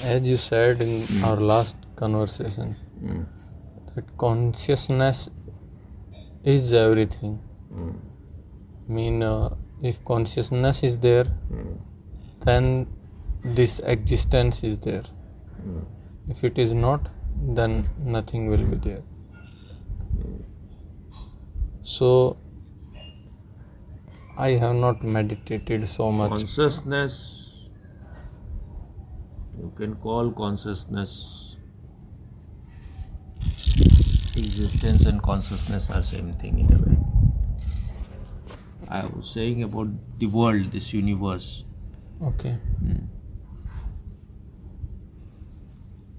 as you said in our last conversation, that consciousness is everything. I mean, if consciousness is there, then this existence is there. If it is not, then nothing will be there. So I have not meditated so much. Consciousness, you can call consciousness, existence and consciousness are same thing in a way. I was saying about the world, this universe. Okay.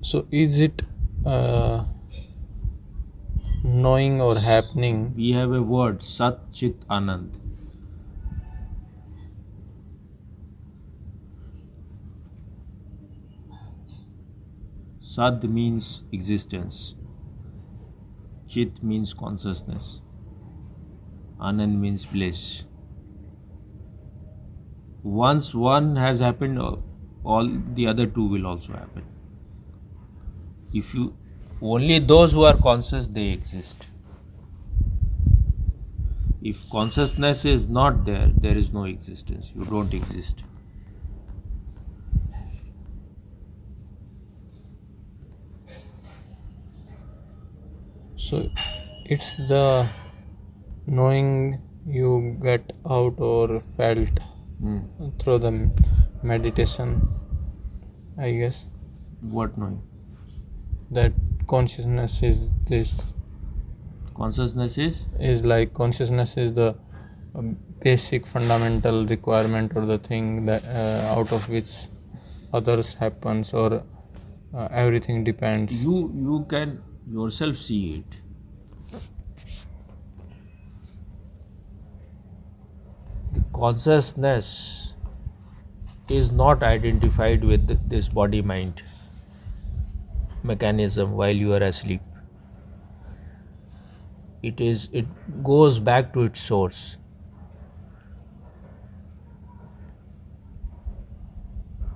So is it knowing or happening? We have a word, Sat Chit Anand. Sad means existence. Chit means consciousness. Anand means bliss. Once one has happened, all the other two will also happen. If you only those who are conscious, they exist. If consciousness is not there, there is no existence. You don't exist. So it's the knowing you get out or felt through the meditation, I guess, What knowing? that consciousness is this. Consciousness Is like consciousness is the basic fundamental requirement or the thing that out of which others happens or everything depends. you can yourself see it. The consciousness is not identified with this body mind mechanism while you are asleep. It goes back to its source.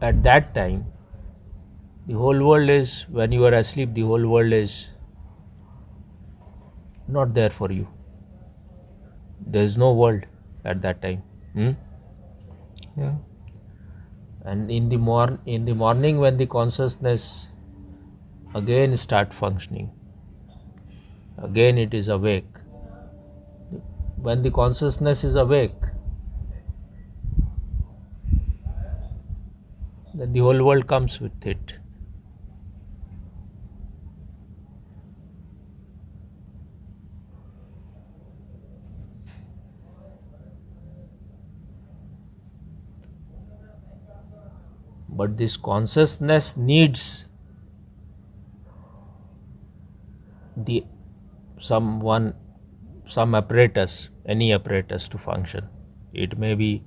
At that time, the whole world is, when you are asleep, the whole world is not there for you. There is no world at that time. Yeah. And in the morning, when the consciousness again start functioning, again it is awake. When the consciousness is awake, then the whole world comes with it. But this consciousness needs some apparatus, any apparatus to function. It may be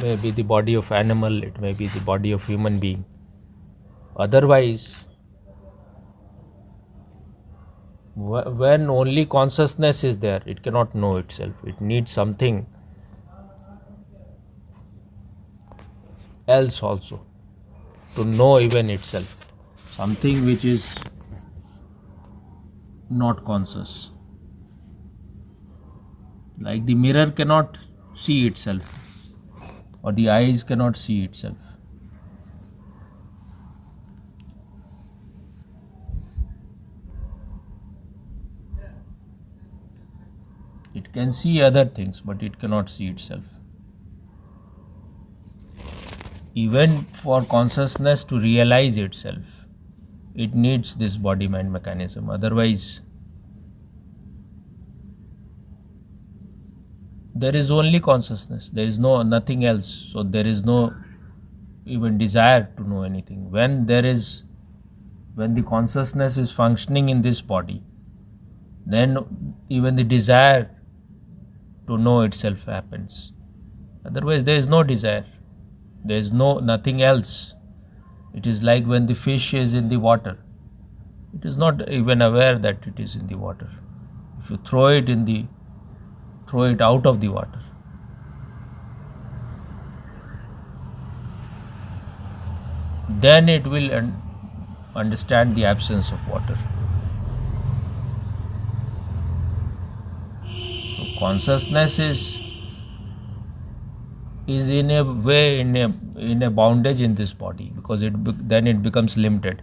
the body of animal, it may be the body of human being. Otherwise, when only consciousness is there, it cannot know itself. It needs something else also to know even itself, something which is not conscious. Like the mirror cannot see itself, or the eyes cannot see itself. It can see other things, but it cannot see itself. Even for consciousness to realize itself, it needs this body-mind mechanism. Otherwise, there is only consciousness. There is nothing else. So there is no even desire to know anything. When the consciousness is functioning in this body, then even the desire to know itself happens. Otherwise, there is no desire. There is nothing else. It is like when the fish is in the water. It is not even aware that it is in the water. If you throw it out of the water, then it will understand the absence of water. So consciousness is in a way in a bondage in this body, because then it becomes limited.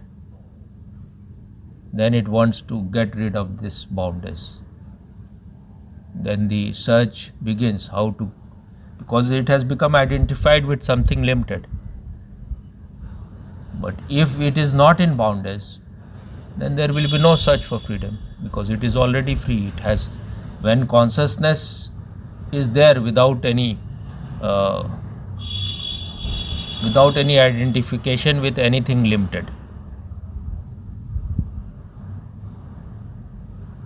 Then it wants to get rid of this bondage. Then the search begins how to, because it has become identified with something limited. But if it is not in bondage, then there will be no search for freedom, because it is already free. It has, when consciousness is there without any identification with anything limited,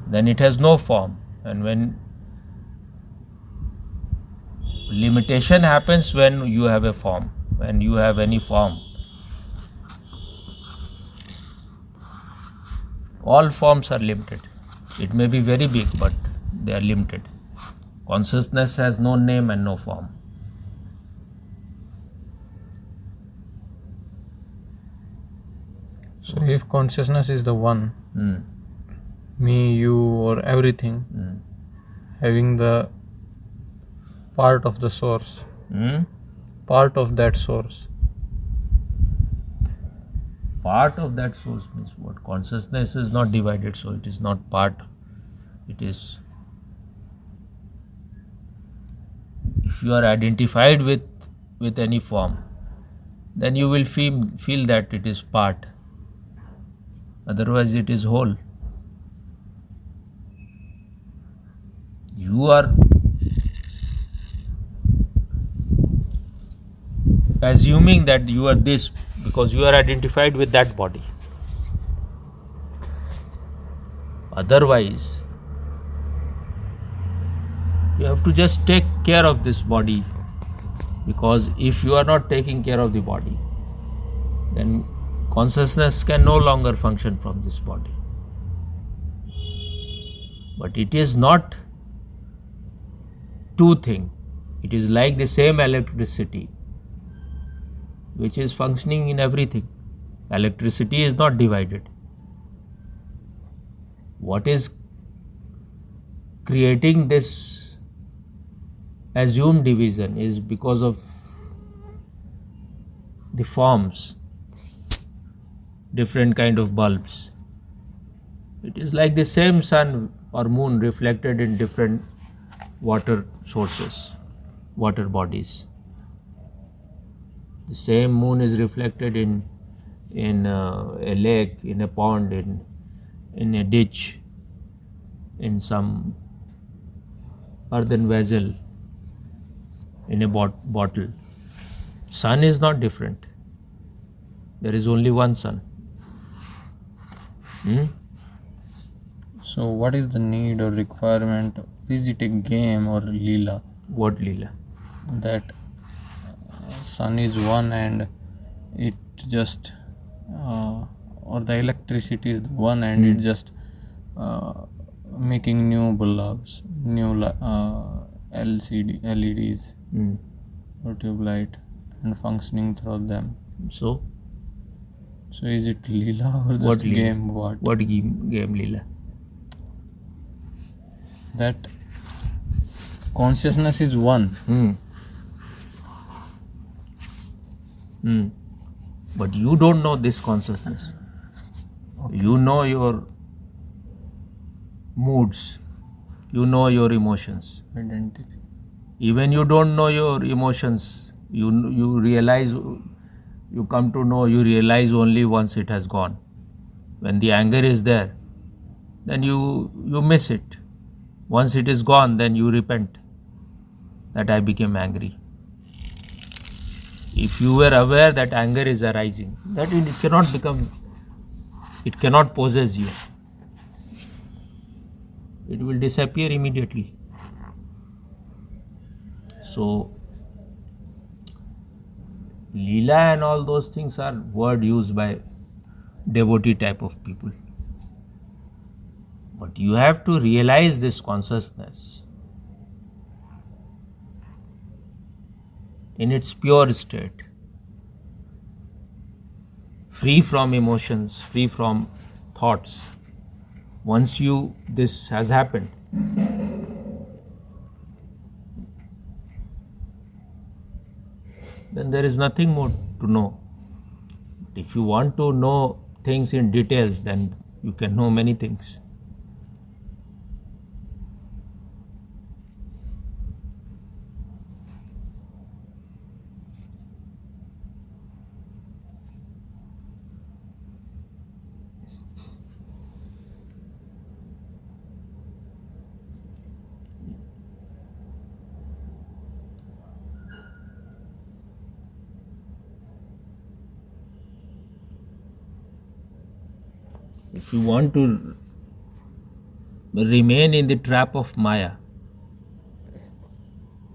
then it has no form. And when limitation happens, when you have a form, when you have any form, all forms are limited. It may be very big, but they are limited. Consciousness has no name and no form. So if consciousness is the one, me, you, or everything, having the part of the source, part of that source. Part of that source means what? Consciousness is not divided, so it is not part. It is, if you are identified with any form, then you will feel that it is part. Otherwise it is whole. You are assuming that you are this because you are identified with that body. Otherwise, you have to just take care of this body, because if you are not taking care of the body, then consciousness can no longer function from this body. But it is not two things. It is like the same electricity which is functioning in everything. Electricity is not divided. What is creating this assumed division is because of the forms, different kind of bulbs. It is like the same sun or moon reflected in different water sources, water bodies. The same moon is reflected in a lake, in a pond, in a ditch, in some earthen vessel, in a bottle. Sun is not different. There is only one sun. So what is the need or requirement? Is it a game or Leela? What Leela? That sun is one and it just or the electricity is one and it just making new bulbs, new LEDs or tube light and functioning through them. So is it Leela or just what Leela? Game? What game Leela? That consciousness is one. But you don't know this consciousness. Okay. You know your moods. You know your emotions. Identity. Even you don't know your emotions. You realize, you come to know, you realize only once it has gone. When the anger is there, then you miss it. Once it is gone, then you repent that I became angry. If you were aware that anger is arising, that it cannot possess you. It will disappear immediately. So, Leela and all those things are word used by devotee type of people. But you have to realize this consciousness in its pure state. free from emotions, free from thoughts. Once this has happened, then there is nothing more to know. If you want to know things in details, then you can know many things. If you want to remain in the trap of Maya,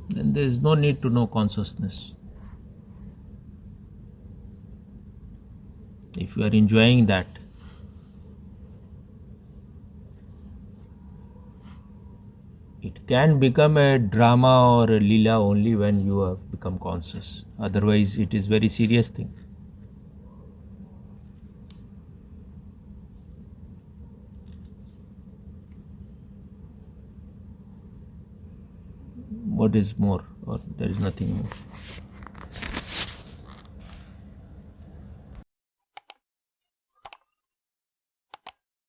then there is no need to know consciousness. If you are enjoying that, it can become a drama or a lila only when you have become conscious. Otherwise, it is very serious thing. What is more, or there is nothing more?